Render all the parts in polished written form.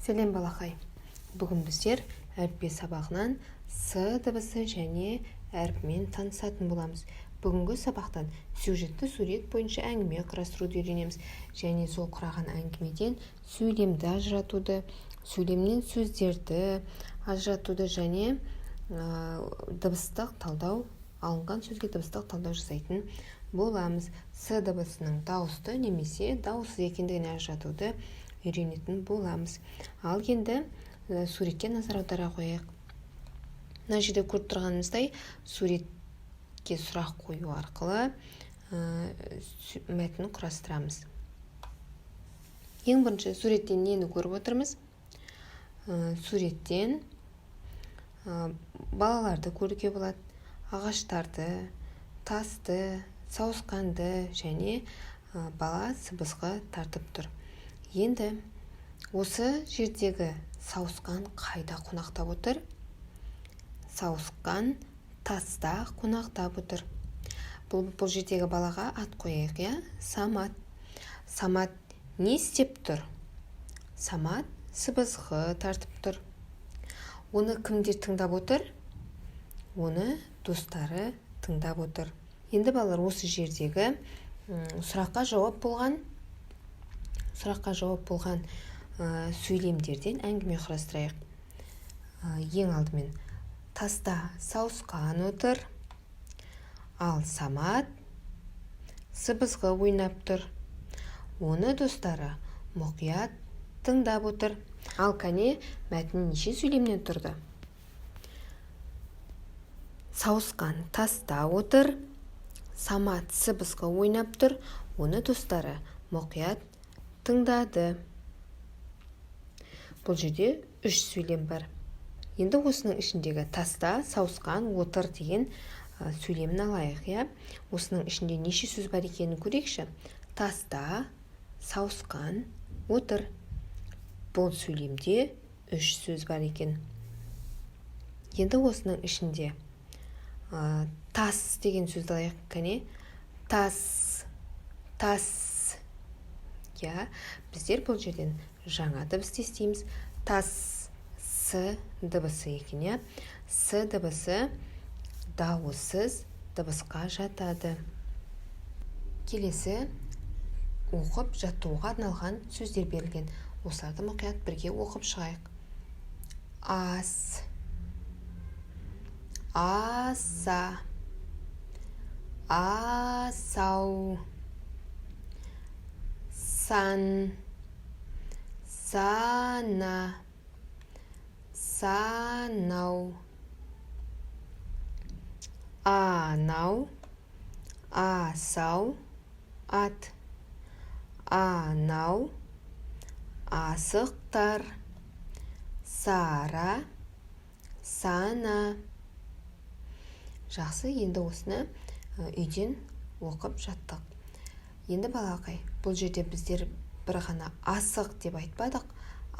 Сәлем балақай. Бүгін біздер әріпе сабағынан с дыбысы және әріпмен танысатын боламыз. Бүгінгі сабақтан сюжетті сурет бойынша әңгіме құрастыруды үйренеміз. Және сол құраған әңгімеден сөйлемді ажыратуды, сөйлемнен сөздерді ажыратуды және дыбыстық талдау, алынған сөзге дыбыстық талдау жасайтын боламыз. С дыбысының дауысты немесе дауыссыз екендігін ажыратуды үйренетін боламыз. Ал енді суретке назар аудара қояйық. Мына жерде көріп тұрғанымыздай суретке сұрақ қою арқылы мәтін құрастырамыз. Ең бірінші суреттен нені көріп отырмыз? Суреттен балаларды көруге болады, ағаштарды, тасты, сауысқанды және бала сыбызғы тартып тұр. Енді осы жердегі сауысқан қайда қонақтап отыр? Сауысқан таста қонақтап отыр. Бұл жердегі балаға ат қояйық, Самат. Самат не істеп тұр? Самат сыбызғы тартып тұр. Оны кімдер тыңдап отыр? Оны достары тыңдап отыр. Енді балалар осы жердегі сұраққа жауап болған сөйлемдерден әңгіме құрастырайық. Ең алдымен таста сауысқан отыр, ал Самат сыбызғы ойнап тұр. Оны достары мұқият тыңдап отыр. Ал кәне мәтін неше сөйлемнен тұрды? Сауысқан таста отыр, Самат сыбызғы ойнап тұр. Оны достары мұқият тыңдады. Бұл жерде 3 сөйлем бар. Енді осының ішіндегі таста сауысқан отыр деген сөйлемін алайық, Осының ішінде неше сөз бар екенін көрейікші. Таста сауысқан отыр. Бұл сөйлемде 3 сөз бар екен. Енді осының ішінде тас деген сөзді алайық, кәне. Тас. Біздер бұл жерден жаңа дыбысты естиміз. Тас с дыбысы екен, С дыбысы дауыссыз дыбысқа жатады. Келесі оқып жаттауға арналған сөздер берілген. Осыларды мұқият бірге оқып шығайық. Ас, аса, асау, сан, сана, санау, анау, асау, ат, анау, асықтар, сара, сана. Жақсы, енді осыны үйден оқып жаттық. Енді балақай, бұл жерде біздер бір ғана асық деп айтпадық,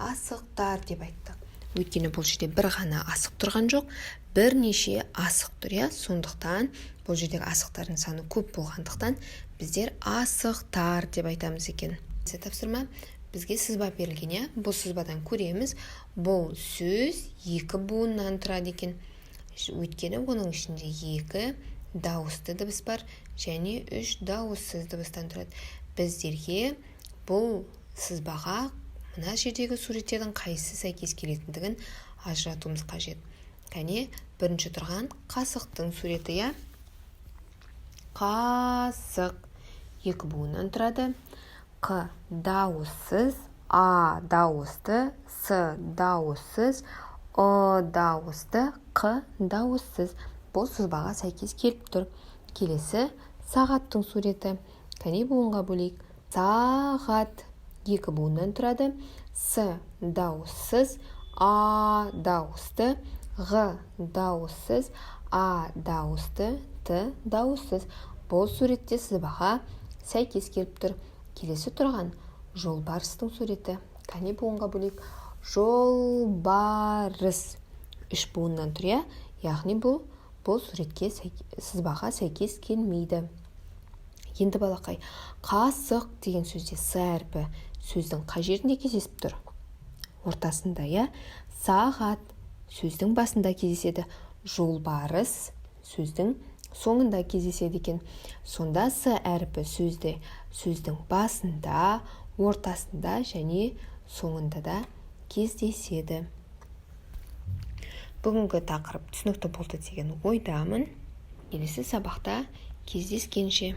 асықтар деп айттық. Өйткені бұл жерде бір ғана асық тұрған жоқ, бірнеше асық тұр, Сондықтан бұл жердегі асықтардың саны көп болғандықтан біздер асықтар деп айтамыз екен. Тапсырма бізге сызба берілген, Бұл сызбадан көреміз, бұл сөз 2 буыннан тұрады екен. Өйткені оның ішінде 2 дауысты дыбыс бар және 3 дауыссыз дыбыстан тұрады. Біздерге бұл сызбаға мына жердегі суреттердің қайсысы сәйкес келетіндігін ажыратуымыз қажет. Кәне, бірінші тұрған қасықтың суреті, Қасық 2 буыннан тұрады. Қ дауыссыз, А дауысты, С дауыссыз, О дауысты, Қ дауыссыз. Бұл сызбаға сәйкес келіп тұр. Келесі сағаттың суреті. Кәне буынға бөлейік. Сағат 2 буыннан тұрады. С дауыссыз, А дауысты, Ғ дауыссыз, А дауысты, Т дауыссыз. Бұл суретте сызбаға сәйкес келіп тұр. Келесі тұрған жолбарыстың суреті. Кәне буынға бөлейік. Жолбарыс 3 буыннан тұр, яғни бұл суретке сызбаға сәйкес келмейді. Енді балақай, қасық деген сөзде с әрпі сөздің қай жерінде кездесіп тұр? ортасында, иә. Сағат сөздің басында кездеседі. Жолбарыс сөздің соңында кездеседі екен. Сонда с әріпі сөздің басында, ортасында және соңында да кездеседі. Бүгінгі тақырып түсінікті болды деген ойдамын. Келесі сабақта кездескенше.